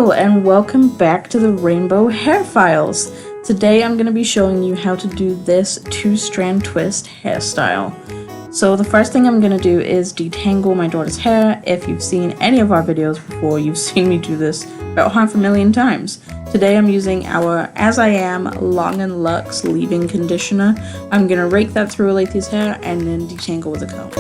Hello and welcome back to the Rainbow Hair Files. Today I'm going to be showing you how to do this 2-strand twist hairstyle. So the first thing I'm going to do is detangle my daughter's hair. If you've seen any of our videos before, you've seen me do this about 500,000 times. Today I'm using our As I Am Long and Luxe leave-in conditioner. I'm going to rake that through Alethia's hair and then detangle with a comb.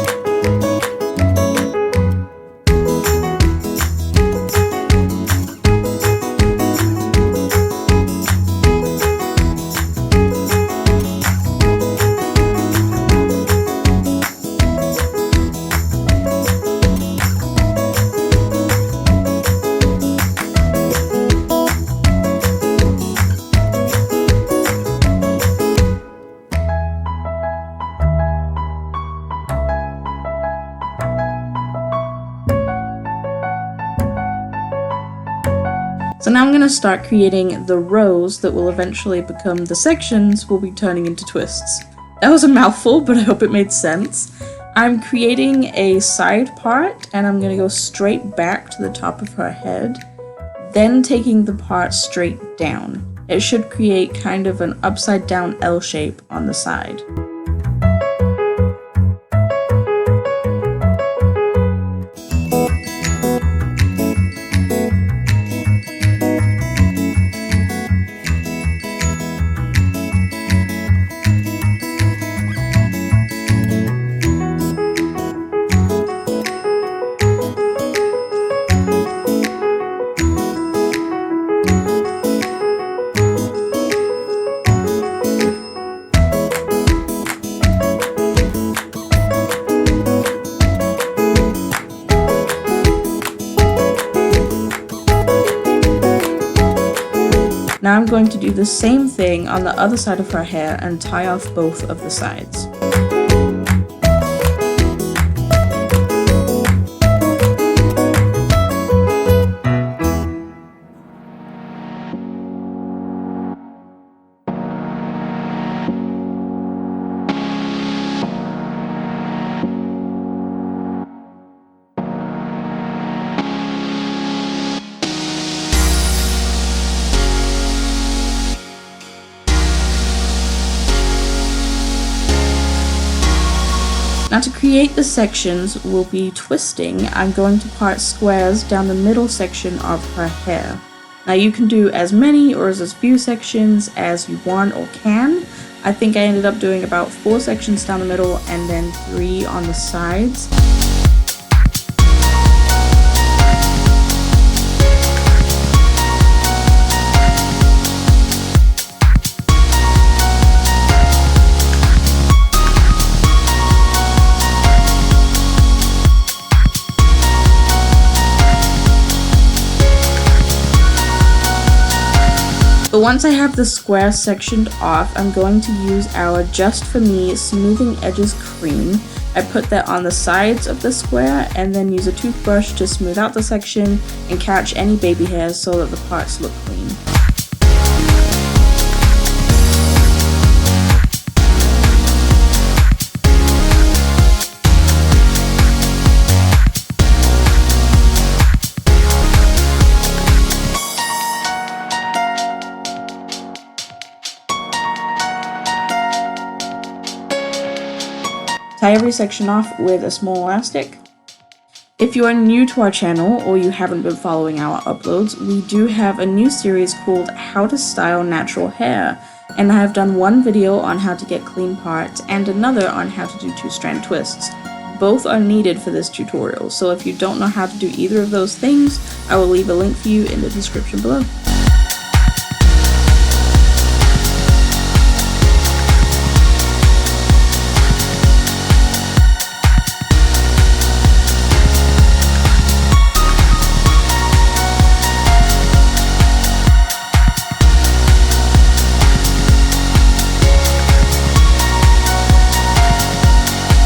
So now I'm going to start creating the rows that will eventually become the sections we'll be turning into twists. That was a mouthful, but I hope it made sense. I'm creating a side part and I'm going to go straight back to the top of her head, then taking the part straight down. It should create kind of an upside down L shape on the side. Now I'm going to do the same thing on the other side of her hair and tie off both of the sides. Now to create the sections we'll be twisting, I'm going to part squares down the middle section of her hair. Now you can do as many or as few sections as you want or can. I think I ended up doing about 4 sections down the middle and then 3 on the sides. But once I have the square sectioned off, I'm going to use our Just For Me Smoothing Edges Cream. I put that on the sides of the square and then use a toothbrush to smooth out the section and catch any baby hairs so that the parts look clean. Tie every section off with a small elastic. If you are new to our channel or you haven't been following our uploads, we do have a new series called How to Style Natural Hair, and I have done one video on how to get clean parts and another on how to do 2-strand twists. Both are needed for this tutorial, so if you don't know how to do either of those things, I will leave a link for you in the description below.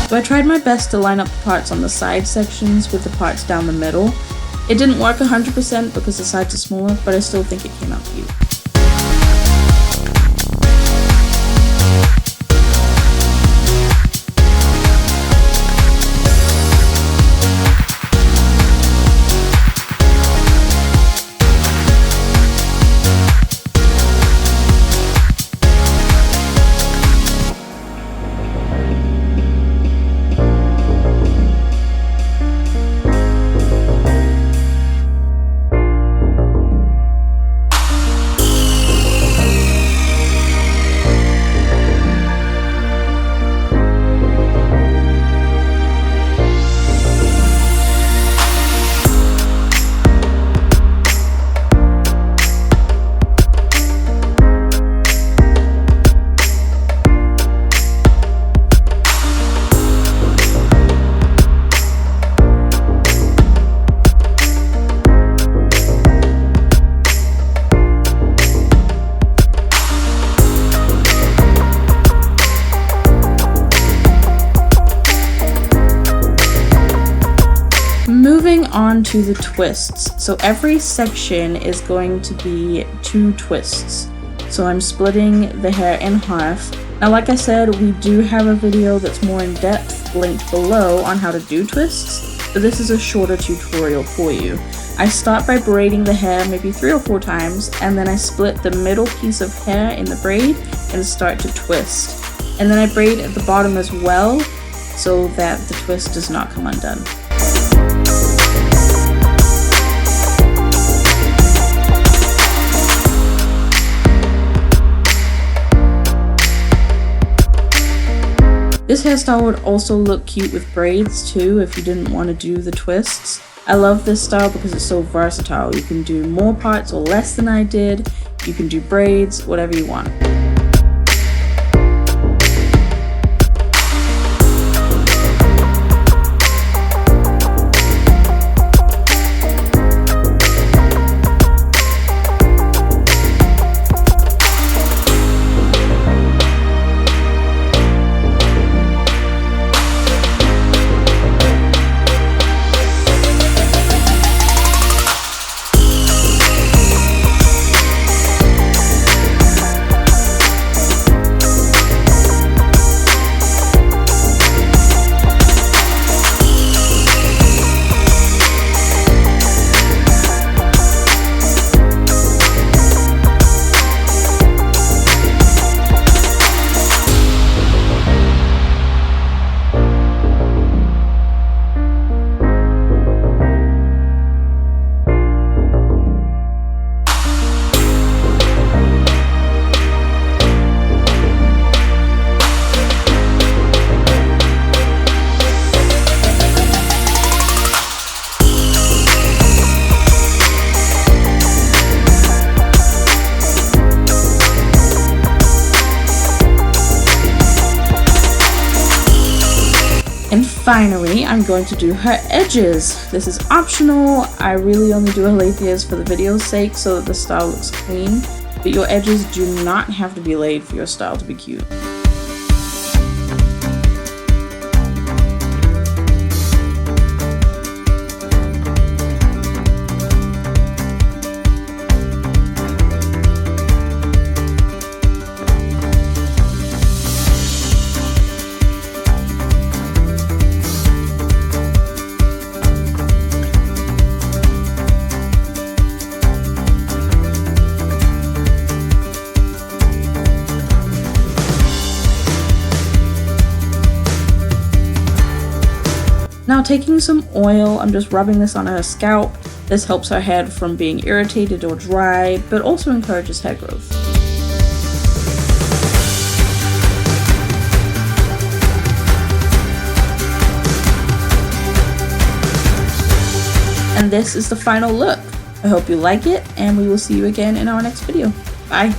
So I tried my best to line up the parts on the side sections with the parts down the middle. It didn't work 100% because the sides are smaller, but I still think it came out cute. on to the twists. So every section is going to be 2 twists. So I'm splitting the hair in half. Now, like I said, we do have a video that's more in depth linked below on how to do twists, but this is a shorter tutorial for you. I start by braiding the hair maybe 3 or 4 times, and then I split the middle piece of hair in the braid and start to twist. And then I braid at the bottom as well, so that the twist does not come undone. This hairstyle would also look cute with braids too if you didn't want to do the twists. I love this style because it's so versatile. You can do more parts or less than I did. You can do braids, whatever you want. And finally, I'm going to do her edges. This is optional. I really only do her labias for the video's sake so that the style looks clean, but your edges do not have to be laid for your style to be cute. Now, taking some oil, I'm just rubbing this on her scalp. This helps her head from being irritated or dry, but also encourages hair growth. And this is the final look. I hope you like it, and we will see you again in our next video. Bye!